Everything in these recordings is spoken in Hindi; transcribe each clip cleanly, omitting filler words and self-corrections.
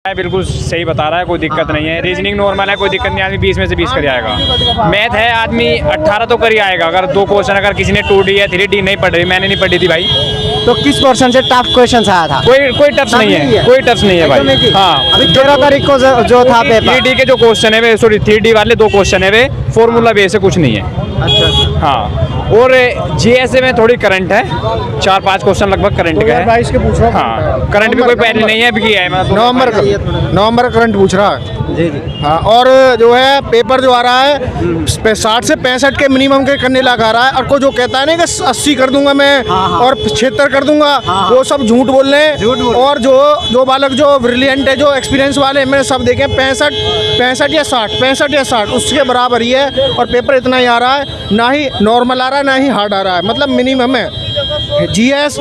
बिल्कुल सही बता रहा है, कोई दिक्कत नहीं है। रीजनिंग नॉर्मल है, कोई दिक्कत नहीं, आदमी 20 में से 20 कर आएगा। मैथ है, आदमी 18 तो कर ही आएगा। अगर 2 क्वेश्चन अगर किसी ने 2D या 3D नहीं पढ़ रही, मैंने नहीं पढ़ी थी भाई, तो किस क्वेश्चन से टफ क्वेश्चन आया था? कोई टफ नहीं है, कोई टफ नहीं है भाई। हाँ, अभी 13 तारीख को जो था पेपर, 3D के जो क्वेश्चन है वे, सॉरी 3D वाले 2 क्वेश्चन है वे फॉर्मूला बेस से कुछ नहीं है। अच्छा। हाँ, और GS में थोड़ी करंट है, 4-5 क्वेश्चन लगभग करंट का है। 22 के पूछ रहा हूँ। हाँ, करंट भी कोई पहले नहीं है, अभी किया है मतलब नवंबर करंट पूछ रहा है। जी जी। हाँ, और जो है पेपर जो आ रहा है 60 से 65 के मिनिमम के करने लगा रहा है। और कोई जो कहता है ना कि 80 कर दूंगा मैं और 76 कर दूंगा, वो सब झूठ बोल रहे हैं। और जो बालक जो ब्रिलियंट है, जो एक्सपीरियंस वाले, मैंने सब देखे 65 या 60, उसके बराबर ही है। और पेपर इतना ही आ रहा है, ना ही नॉर्मल आ रहा है ना ही हार्ड आ रहा है, मतलब मिनिमम है। GS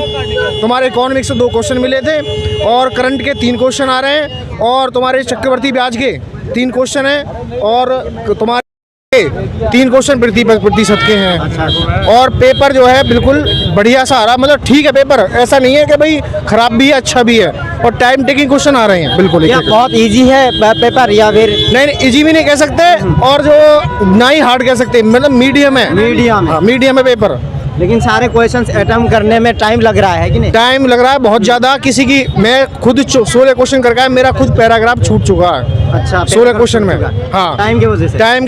तुम्हारे इकोनॉमिक्स से 2 क्वेश्चन मिले थे और करंट के 3 क्वेश्चन आ रहे हैं, और तुम्हारे चक्रवर्ती ब्याज के 3 क्वेश्चन हैं, और तुम्हारे 3 क्वेश्चन प्रतिशत के हैं। और पेपर जो है बिल्कुल बढ़िया सा आ रहा, मतलब ठीक है पेपर, ऐसा नहीं है कि भाई खराब भी है अच्छा भी है। और टाइम टेकिंग क्वेश्चन आ रहे हैं बिल्कुल। बहुत इजी है पेपर या फिर नहीं, इजी भी नहीं कह सकते और जो ना ही हार्ड कह सकते, मतलब मीडियम है। मीडियम है पेपर। लेकिन सारे क्वेश्चंस अटेम्प्ट करने में टाइम लग रहा है कि नहीं? टाइम लग रहा है बहुत ज़्यादा। किसी की मैं खुद 16 क्वेश्चन करके, मेरा खुद पैराग्राफ छूट चुका है। अच्छा, 16 क्वेश्चन में। हाँ, टाइम की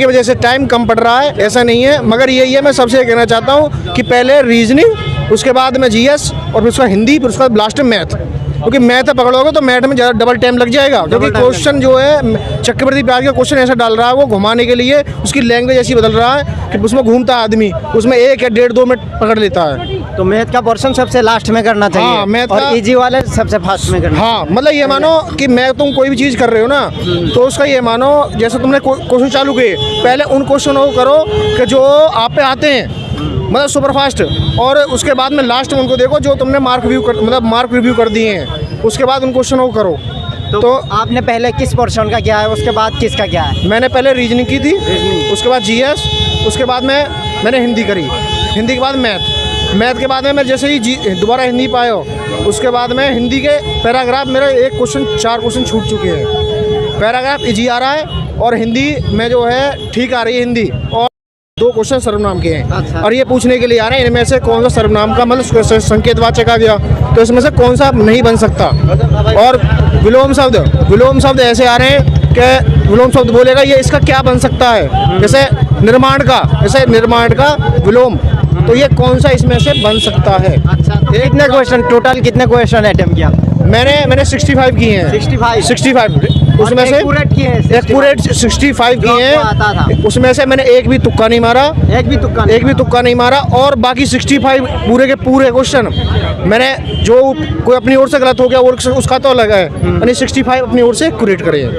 वजह से टाइम कम पड़ रहा है, ऐसा नहीं है। मगर यही है, मैं सबसे कहना चाहता हूँ कि पहले रीजनिंग, उसके बाद में GS, और फिर उसका हिंदी, फिर उसका लास्ट में मैथ। क्योंकि मैथ पकड़ोगे तो मैथ में ज़्यादा डबल टाइम लग जाएगा। क्योंकि क्वेश्चन जो है चक्रवर्ती ब्याज का क्वेश्चन ऐसा डाल रहा है वो घुमाने के लिए, उसकी लैंग्वेज ऐसी बदल रहा है कि उसमें घूमता आदमी, उसमें 1 या 1.5-2 मिनट पकड़ लेता है। तो मैथ का पोर्शन सबसे लास्ट में करना चाहिए। हाँ, मैथ और का इजी वाले सबसे फास्ट में करना। हाँ, मतलब ये मानो कि मैं तुम कोई भी चीज़ कर रहे हो ना, तो उसका ये मानो जैसे तुमने क्वेश्चन चालू किए, पहले उन क्वेश्चनों को करो कि जो आप पे आते हैं, मतलब सुपरफास्ट। और उसके बाद में लास्ट में उनको देखो जो तुमने मार्क रिव्यू कर दिए हैं, उसके बाद उन क्वेश्चन को करो। तो आपने पहले किस पोर्शन का किया है, उसके बाद किसका किया है? मैंने पहले रीजनिंग की थी, उसके बाद GS, उसके बाद में मैंने हिंदी करी, हिंदी के बाद मैथ के बाद में मैं जैसे ही दोबारा हिंदी पाया, उसके बाद में हिंदी के पैराग्राफ मेरे 4 क्वेश्चन छूट चुके हैं। पैराग्राफ इजी आ रहा है और हिंदी में जो है ठीक आ रही है हिंदी, और 2 क्वेश्चन सर्वनाम के हैं। अच्छा। और ये पूछने के लिए आ रहे हैं इनमें से कौन सा सर्वनाम का मतलब संकेतवाचक आ गया, तो इसमें से कौन सा नहीं बन सकता। और विलोम शब्द ऐसे आ रहे हैं कि विलोम शब्द बोलेगा ये इसका क्या बन सकता है, जैसे निर्माण का विलोम, तो ये कौन सा इसमें से बन सकता है। अच्छा, तो कितने क्वेश्चन अटेम्प्ट किया? मैंने 65 किए हैं। 65 उसमें से एक्यूरेट 65 किए हैं। उसमें से मैंने एक भी तुक्का नहीं मारा, और बाकी 65 पूरे के पूरे क्वेश्चन मैंने, जो कोई अपनी ओर से गलत हो गया उसका तो अलग है, यानी 65 अपनी ओर से एक्यूरेट करे हैं,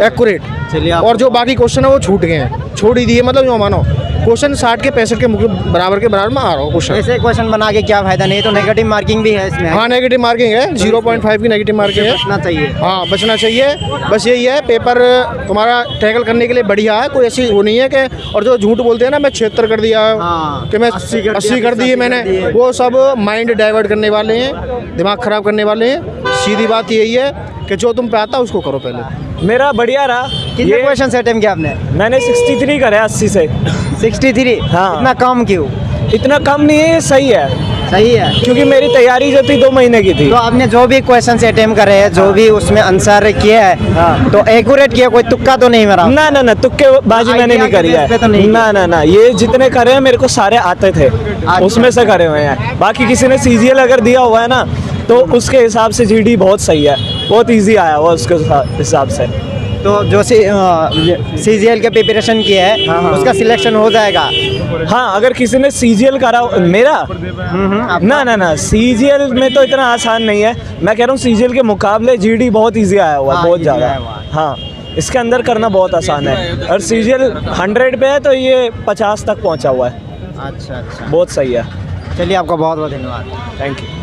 एक्यूरेट। चलिए, और जो बाकी क्वेश्चन है वो छूट गए हैं, छोड़ ही दिए, मतलब जो मानो क्वेश्चन 60 के 65 के बराबर में आ रहा हो क्वेश्चन। ऐसे क्वेश्चन बना के क्या फायदा, नहीं तो नेगेटिव मार्किंग भी है इसमें। हाँ, नेगेटिव मार्किंग है, 0.5 की नेगेटिव मार्किंग है। बचना चाहिए। बस यही है, पेपर तुम्हारा टैकल करने के लिए बढ़िया है, कोई ऐसी वो नहीं है कि, और जो झूठ बोलते हैं ना मैं 76 कर दिया कि मैं 80 कर दिए मैंने, वो सब माइंड डाइवर्ट करने वाले हैं, दिमाग ख़राब करने वाले हैं। सीधी बात यही है कि जो तुम पे आता उसको करो पहले। मेरा बढ़िया रहा। कितने क्वेश्चन अटेम्प्ट किया आपने? मैंने 63 करे 80 से। 63? हाँ। इतना कम क्यों? इतना कम नहीं है, सही है, क्योंकि मेरी तैयारी जो थी 2 महीने की थी। तो आपने जो भी क्वेश्चन अटेम्प्ट करे हैं, जो भी उसमें आंसर किया है, तो एक्यूरेट किया, कोई तुक्का तो नहीं मारा? ना, तुक्के बाजी मैंने नहीं करी है। ना, ये जितने करे हैं मेरे को सारे आते थे, उसमें से करे हुए हैं। बाकी किसी ने CGL अगर दिया हुआ है ना, तो उसके हिसाब से GD बहुत सही है, बहुत ईजी आया हुआ उसके हिसाब से। तो जो CGL के प्रिपरेशन किया है, उसका सिलेक्शन हो जाएगा? हाँ, अगर किसी ने CGL करा मेरा, ना CGL में तो इतना आसान नहीं है। मैं कह रहा हूँ CGL के मुकाबले GD बहुत इजी आया हुआ है, बहुत ज़्यादा। हाँ, इसके अंदर करना बहुत आसान है। और CGL 100 पे है तो ये 50 तक पहुँचा हुआ है। अच्छा, बहुत सही है। चलिए, आपका बहुत बहुत धन्यवाद। Thank you.